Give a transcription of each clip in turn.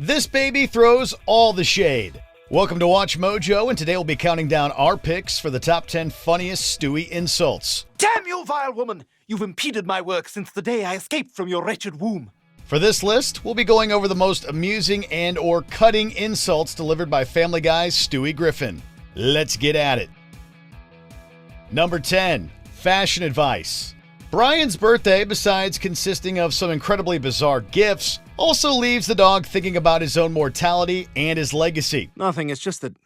This baby throws all the shade. Welcome to Watch Mojo, and today we'll be counting down our picks for the top 10 funniest Stewie insults. Damn you, vile woman! You've impeded my work since the day I escaped from your wretched womb. For this list, we'll be going over the most amusing and or cutting insults delivered by Family Guy's Stewie Griffin. Let's get at it. Number 10, fashion advice. Brian's birthday, besides consisting of some incredibly bizarre gifts, also leaves the dog thinking about his own mortality and his legacy. Nothing, it's just that,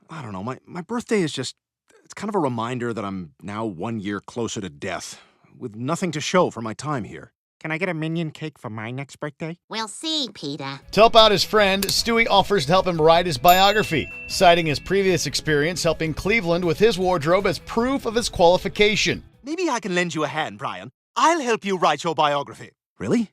I don't know, my birthday is just, it's kind of a reminder that I'm now 1 year closer to death, with nothing to show for my time here. Can I get a minion cake for my next birthday? We'll see, Peter. To help out his friend, Stewie offers to help him write his biography, citing his previous experience helping Cleveland with his wardrobe as proof of his qualification. Maybe I can lend you a hand, Brian. I'll help you write your biography. Really?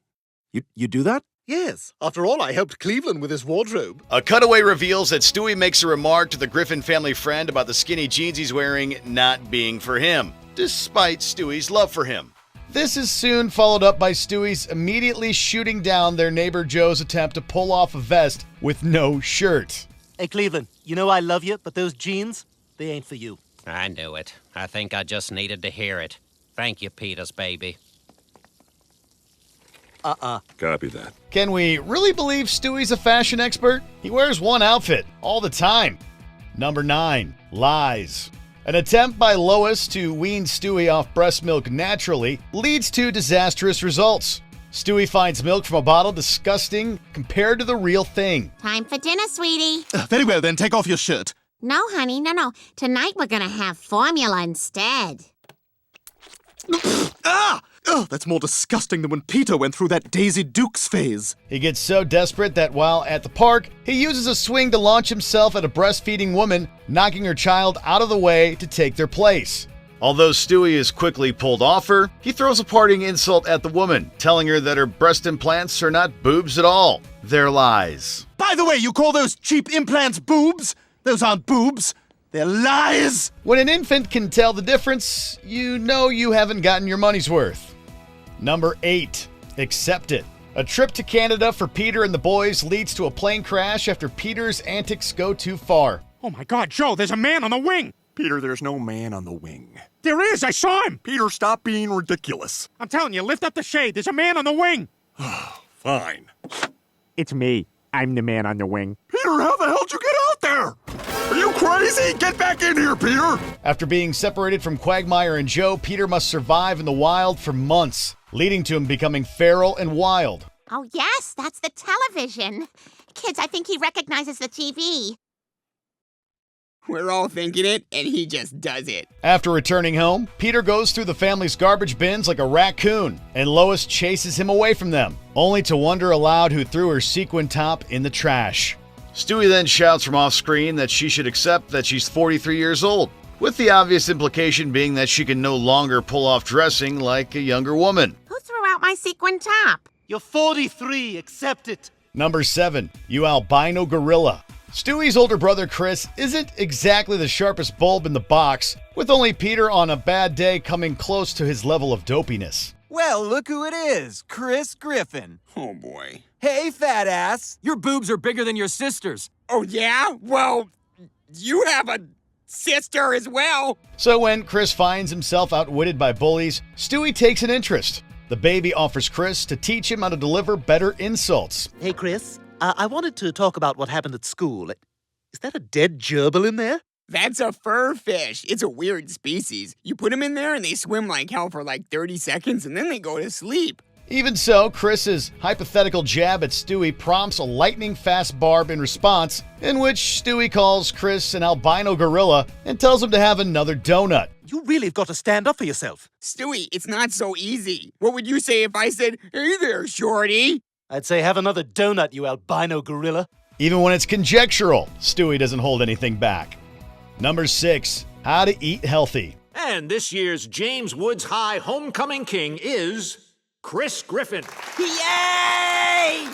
You do that? Yes. After all, I helped Cleveland with his wardrobe. A cutaway reveals that Stewie makes a remark to the Griffin family friend about the skinny jeans he's wearing not being for him, despite Stewie's love for him. This is soon followed up by Stewie's immediately shooting down their neighbor Joe's attempt to pull off a vest with no shirt. Hey, Cleveland, you know I love you, but those jeans, they ain't for you. I knew it. I think I just needed to hear it. Thank you, Peter's baby. Copy that. Can we really believe Stewie's a fashion expert? He wears one outfit all the time. Number 9, lies. An attempt by Lois to wean Stewie off breast milk naturally leads to disastrous results. Stewie finds milk from a bottle disgusting compared to the real thing. Time for dinner, sweetie. Very well, then take off your shirt. No, honey, no. Tonight we're gonna have formula instead. Ah! Oh, that's more disgusting than when Peter went through that Daisy Dukes phase. He gets so desperate that while at the park, he uses a swing to launch himself at a breastfeeding woman, knocking her child out of the way to take their place. Although Stewie is quickly pulled off her, he throws a parting insult at the woman, telling her that her breast implants are not boobs at all. They're lies. By the way, you call those cheap implants boobs? Those aren't boobs. They're lies. When an infant can tell the difference, you know you haven't gotten your money's worth. Number 8, accept it. A trip to Canada for Peter and the boys leads to a plane crash after Peter's antics go too far. Oh my God, Joe, there's a man on the wing! Peter, there's no man on the wing. There is, I saw him! Peter, stop being ridiculous. I'm telling you, lift up the shade, there's a man on the wing! Fine. It's me. I'm the man on the wing. Peter, how the hell did you get out there? Are you crazy? Get back in here, Peter! After being separated from Quagmire and Joe, Peter must survive in the wild for months, leading to him becoming feral and wild. Oh, yes, that's the television. Kids, I think he recognizes the TV. We're all thinking it, and he just does it. After returning home, Peter goes through the family's garbage bins like a raccoon, and Lois chases him away from them, only to wonder aloud who threw her sequin top in the trash. Stewie then shouts from off-screen that she should accept that she's 43 years old, with the obvious implication being that she can no longer pull off dressing like a younger woman. Who threw out my sequin top? You're 43, accept it. Number 7, you albino gorilla. Stewie's older brother Chris isn't exactly the sharpest bulb in the box, with only Peter on a bad day coming close to his level of dopiness. Well, look who it is, Chris Griffin. Oh, boy. Hey, fat ass. Your boobs are bigger than your sister's. Oh, yeah? Well, you have a sister as well. So when Chris finds himself outwitted by bullies, Stewie takes an interest. The baby offers Chris to teach him how to deliver better insults. Hey, Chris, I wanted to talk about what happened at school. Is that a dead gerbil in there? That's a fur fish. It's a weird species. You put them in there and they swim like hell for like 30 seconds and then they go to sleep. Even so, Chris's hypothetical jab at Stewie prompts a lightning-fast barb in response, in which Stewie calls Chris an albino gorilla and tells him to have another donut. You really have got to stand up for yourself. Stewie, it's not so easy. What would you say if I said, "Hey there, shorty"? I'd say have another donut, you albino gorilla. Even when it's conjectural, Stewie doesn't hold anything back. Number 6, how to eat healthy. And this year's James Woods High Homecoming King is Chris Griffin. Yay!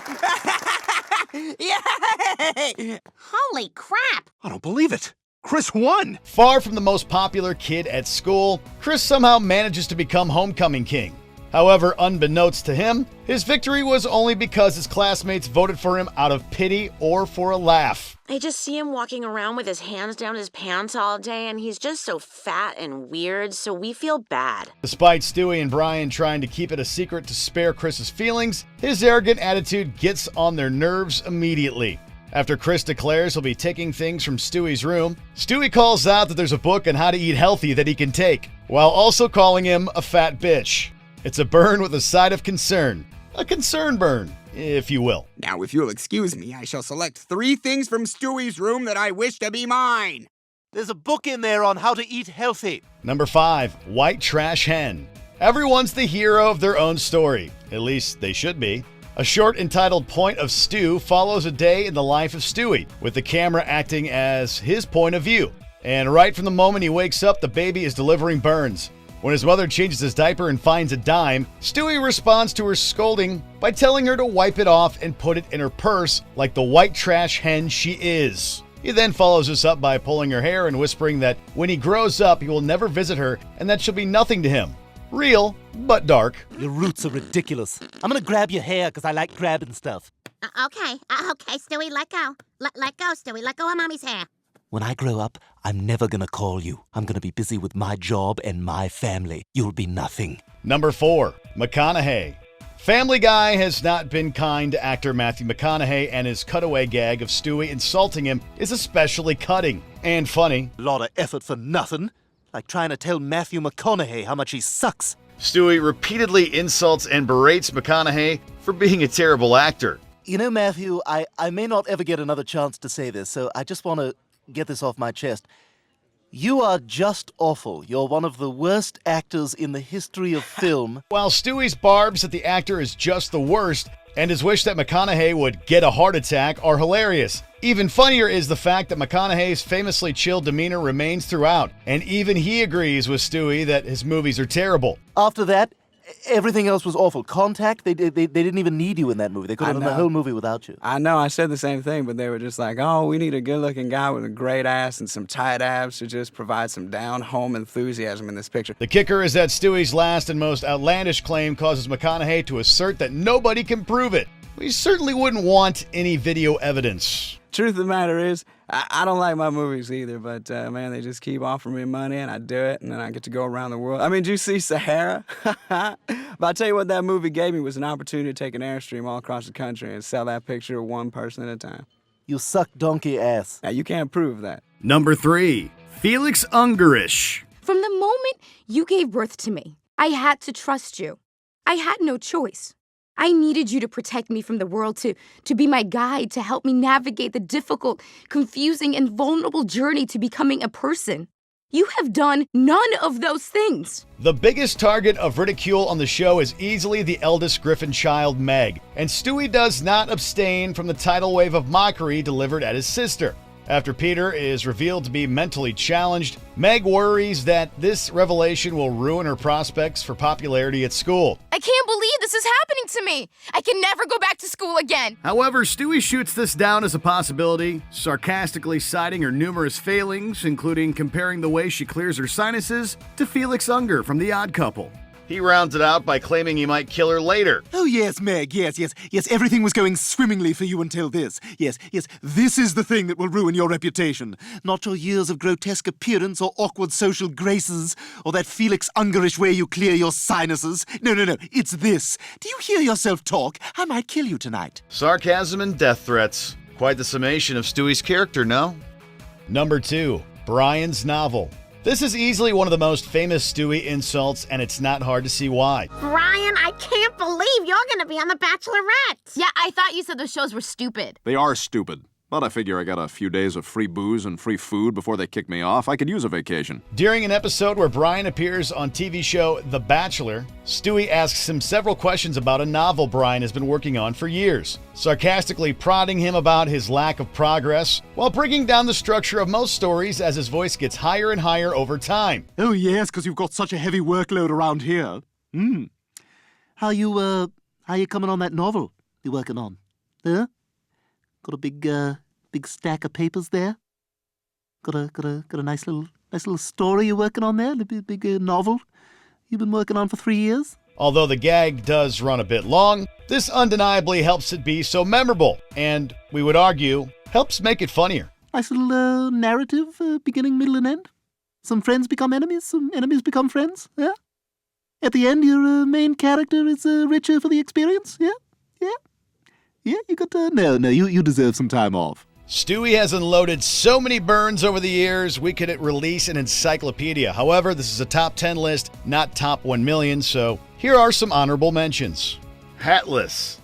Yay! Holy crap! I don't believe it. Chris won. Far from the most popular kid at school, Chris somehow manages to become homecoming king. However, unbeknownst to him, his victory was only because his classmates voted for him out of pity or for a laugh. I just see him walking around with his hands down his pants all day, and he's just so fat and weird, so we feel bad. Despite Stewie and Brian trying to keep it a secret to spare Chris's feelings, his arrogant attitude gets on their nerves immediately. After Chris declares he'll be taking things from Stewie's room, Stewie calls out that there's a book on how to eat healthy that he can take, while also calling him a fat bitch. It's a burn with a side of concern. A concern burn, if you will. Now, if you'll excuse me, I shall select 3 things from Stewie's room that I wish to be mine. There's a book in there on how to eat healthy. Number 5, White Trash Hen. Everyone's the hero of their own story. At least they should be. A short entitled Point of Stew follows a day in the life of Stewie, with the camera acting as his point of view. And right from the moment he wakes up, the baby is delivering burns. When his mother changes his diaper and finds a dime, Stewie responds to her scolding by telling her to wipe it off and put it in her purse like the white trash hen she is. He then follows this up by pulling her hair and whispering that when he grows up, he will never visit her and that she'll be nothing to him. Real, but dark. Your roots are ridiculous. I'm gonna grab your hair because I like grabbing stuff. Okay, Stewie, let go. Let go, Stewie. Let go of Mommy's hair. When I grow up, I'm never gonna call you. I'm gonna be busy with my job and my family. You'll be nothing. Number 4, McConaughey. Family Guy has not been kind to actor Matthew McConaughey, and his cutaway gag of Stewie insulting him is especially cutting and funny. A lot of effort for nothing. Like trying to tell Matthew McConaughey how much he sucks. Stewie repeatedly insults and berates McConaughey for being a terrible actor. You know, Matthew, I may not ever get another chance to say this, so I just want to get this off my chest. You are just awful. You're one of the worst actors in the history of film. While Stewie's barbs that the actor is just the worst, and his wish that McConaughey would get a heart attack are hilarious. Even funnier is the fact that McConaughey's famously chill demeanor remains throughout, and even he agrees with Stewie that his movies are terrible. After that, everything else was awful. Contact, they didn't even need you in that movie. They could have done the whole movie without you. I know, I said the same thing, but they were just like, oh, we need a good-looking guy with a great ass and some tight abs to just provide some down-home enthusiasm in this picture. The kicker is that Stewie's last and most outlandish claim causes McConaughey to assert that nobody can prove it. We certainly wouldn't want any video evidence. Truth of the matter is, I don't like my movies either, but man, they just keep offering me money and I do it, and then I get to go around the world. I mean, did you see Sahara? But I'll tell you what that movie gave me was an opportunity to take an Airstream all across the country and sell that picture to one person at a time. You suck donkey ass. Now, you can't prove that. Number 3, Felix Ungarish. From the moment you gave birth to me, I had to trust you. I had no choice. I needed you to protect me from the world, to be my guide, to help me navigate the difficult, confusing, and vulnerable journey to becoming a person. You have done none of those things. The biggest target of ridicule on the show is easily the eldest Griffin child, Meg, and Stewie does not abstain from the tidal wave of mockery delivered at his sister. After Peter is revealed to be mentally challenged, Meg worries that this revelation will ruin her prospects for popularity at school. I can't believe this is happening to me. I can never go back to school again. However, Stewie shoots this down as a possibility, sarcastically citing her numerous failings, including comparing the way she clears her sinuses to Felix Unger from The Odd Couple. He rounds it out by claiming he might kill her later. Oh, yes, Meg, yes, everything was going swimmingly for you until this. Yes, this is the thing that will ruin your reputation. Not your years of grotesque appearance or awkward social graces, or that Felix Ungarish way you clear your sinuses. No, it's this. Do you hear yourself talk? I might kill you tonight. Sarcasm and death threats. Quite the summation of Stewie's character, no? Number 2, Brian's novel. This is easily one of the most famous Stewie insults, and it's not hard to see why. Brian, I can't believe you're going to be on The Bachelorette. Yeah, I thought you said the shows were stupid. They are stupid. But I figure I got a few days of free booze and free food before they kick me off. I could use a vacation. During an episode where Brian appears on TV show The Bachelor, Stewie asks him several questions about a novel Brian has been working on for years, sarcastically prodding him about his lack of progress, while breaking down the structure of most stories as his voice gets higher and higher over time. Oh, yes, because you've got such a heavy workload around here. How you coming on that novel you're working on? Huh? Got a big stack of papers there. Got a nice little story you're working on there. A big novel you've been working on for 3 years. Although the gag does run a bit long, this undeniably helps it be so memorable, and, we would argue, helps make it funnier. Nice little narrative, beginning, middle, and end. Some friends become enemies, some enemies become friends, yeah? At the end, your main character is richer for the experience, yeah? Yeah, you got to... No, you deserve some time off. Stewie has unloaded so many burns over the years, we could release an encyclopedia. However, this is a top 10 list, not top 1 million, so here are some honorable mentions. Hatless.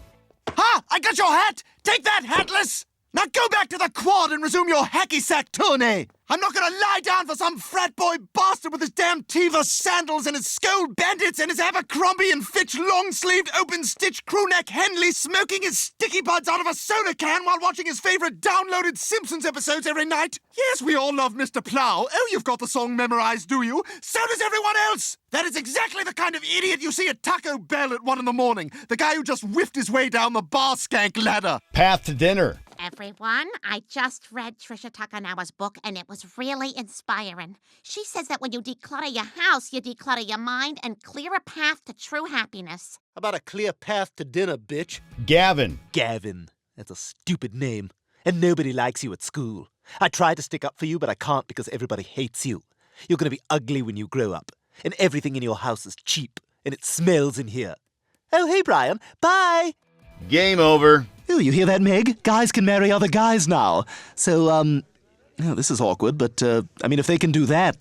Ha! I got your hat! Take that, Hatless! Now go back to the quad and resume your hacky sack tourney! I'm not gonna lie down for some frat boy bastard with his damn Teva sandals and his skull bandits and his Abercrombie and Fitch long-sleeved open-stitch crewneck Henley smoking his sticky buds out of a soda can while watching his favorite downloaded Simpsons episodes every night. Yes, we all love Mr. Plow. Oh, you've got the song memorized, do you? So does everyone else! That is exactly the kind of idiot you see at Taco Bell at 1 in the morning. The guy who just whiffed his way down the bar skank ladder. Path to dinner. Everyone, I just read Trisha Takanawa's book, and it was really inspiring. She says that when you declutter your house, you declutter your mind and clear a path to true happiness. How about a clear path to dinner, bitch? Gavin. Gavin. That's a stupid name. And nobody likes you at school. I try to stick up for you, but I can't because everybody hates you. You're going to be ugly when you grow up. And everything in your house is cheap. And it smells in here. Oh, hey, Brian. Bye. Game over. Oh, you hear that, Meg? Guys can marry other guys now. So, oh, this is awkward, but, if they can do that,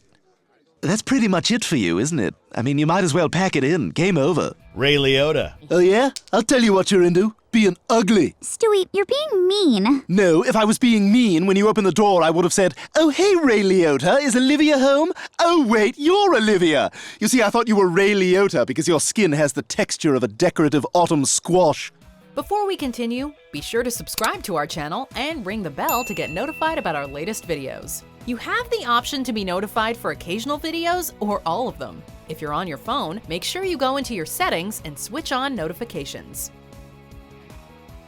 that's pretty much it for you, isn't it? I mean, you might as well pack it in. Game over. Ray Liotta. Oh, yeah? I'll tell you what you're into. Being ugly. Stewie, you're being mean. No, if I was being mean, when you opened the door, I would have said, "Oh, hey, Ray Liotta, is Olivia home? Oh, wait, you're Olivia. You see, I thought you were Ray Liotta because your skin has the texture of a decorative autumn squash." Before we continue, be sure to subscribe to our channel and ring the bell to get notified about our latest videos. You have the option to be notified for occasional videos or all of them. If you're on your phone, make sure you go into your settings and switch on notifications.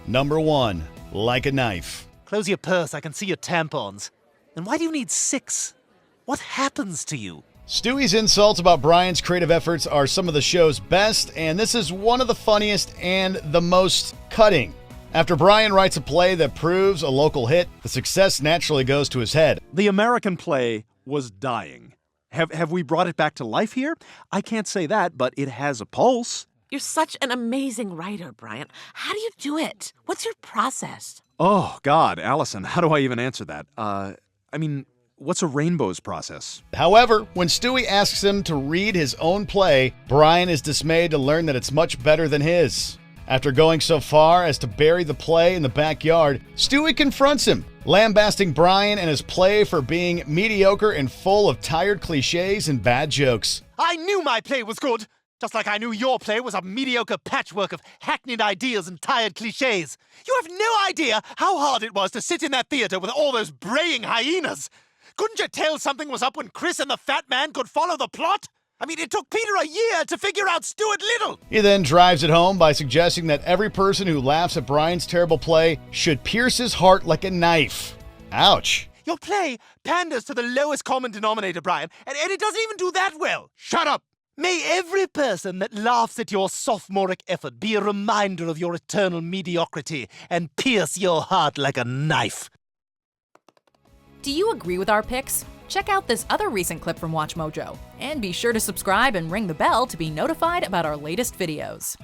Number 1. Like a knife. Close your purse, I can see your tampons. And why do you need 6? What happens to you? Stewie's insults about Brian's creative efforts are some of the show's best, and this is one of the funniest and the most cutting. After Brian writes a play that proves a local hit, the success naturally goes to his head. The American play was dying. Have we brought it back to life here? I can't say that, but it has a pulse. You're such an amazing writer, Brian. How do you do it? What's your process? Oh, God, Allison, how do I even answer that? What's a rainbow's process? However, when Stewie asks him to read his own play, Brian is dismayed to learn that it's much better than his. After going so far as to bury the play in the backyard, Stewie confronts him, lambasting Brian and his play for being mediocre and full of tired cliches and bad jokes. I knew my play was good, just like I knew your play was a mediocre patchwork of hackneyed ideas and tired cliches. You have no idea how hard it was to sit in that theater with all those braying hyenas. Couldn't you tell something was up when Chris and the fat man could follow the plot? It took Peter a year to figure out Stuart Little. He then drives it home by suggesting that every person who laughs at Brian's terrible play should pierce his heart like a knife. Ouch. Your play panders to the lowest common denominator, Brian, and it doesn't even do that well. Shut up! May every person that laughs at your sophomoric effort be a reminder of your eternal mediocrity and pierce your heart like a knife. Do you agree with our picks? Check out this other recent clip from WatchMojo, and be sure to subscribe and ring the bell to be notified about our latest videos.